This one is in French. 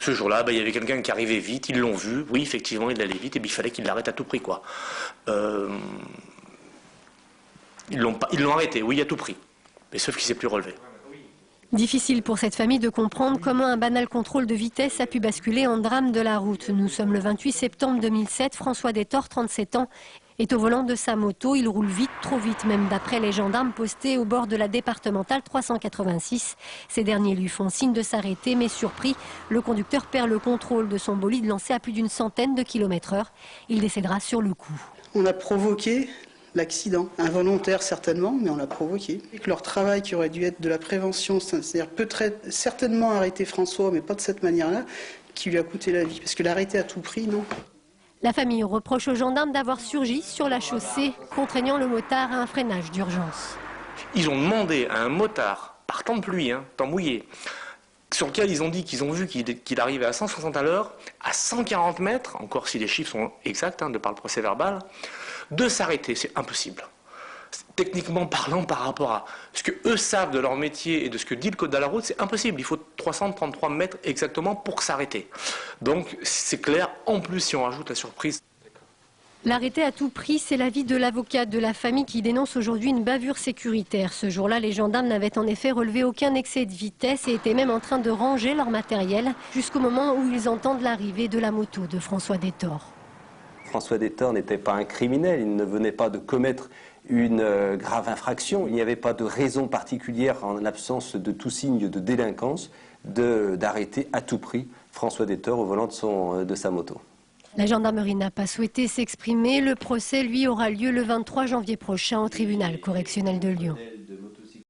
Ce jour-là, il y avait quelqu'un qui arrivait vite, ils l'ont vu, oui, effectivement, il allait vite, et puis il fallait qu'il l'arrête à tout prix, quoi. Ils l'ont arrêté, oui, à tout prix. Mais sauf qu'il ne s'est plus relevé. Difficile pour cette famille de comprendre comment un banal contrôle de vitesse a pu basculer en drame de la route. Nous sommes le 28 septembre 2007. François Détor, 37 ans, est au volant de sa moto. Il roule vite, trop vite même, d'après les gendarmes postés au bord de la départementale 386. Ces derniers lui font signe de s'arrêter, mais surpris, le conducteur perd le contrôle de son bolide lancé à plus d'une centaine de km/h. Il décédera sur le coup. On a provoqué l'accident, involontaire certainement, mais on l'a provoqué. Et que leur travail qui aurait dû être de la prévention, c'est-à-dire certainement arrêter François, mais pas de cette manière-là, qui lui a coûté la vie. Parce que l'arrêter à tout prix, non. La famille reproche aux gendarmes d'avoir surgi sur la chaussée, contraignant le motard à un freinage d'urgence. Ils ont demandé à un motard, par temps de pluie, temps mouillé, sur lequel ils ont dit qu'ils ont vu qu'il arrivait à 160 à l'heure, à 140 mètres, encore si les chiffres sont exacts, de par le procès verbal, de s'arrêter. C'est impossible. Techniquement parlant, par rapport à ce qu'eux savent de leur métier et de ce que dit le code de la route, c'est impossible. Il faut 333 mètres exactement pour s'arrêter. Donc c'est clair, en plus si on rajoute la surprise. L'arrêter à tout prix, c'est l'avis de l'avocate de la famille qui dénonce aujourd'hui une bavure sécuritaire. Ce jour-là, les gendarmes n'avaient en effet relevé aucun excès de vitesse et étaient même en train de ranger leur matériel jusqu'au moment où ils entendent l'arrivée de la moto de François Détor. François Détor n'était pas un criminel, il ne venait pas de commettre une grave infraction. Il n'y avait pas de raison particulière, en l'absence de tout signe de délinquance, d'arrêter à tout prix François Détor au volant de sa moto. La gendarmerie n'a pas souhaité s'exprimer. Le procès, lui, aura lieu le 23 janvier prochain au tribunal correctionnel de Lyon.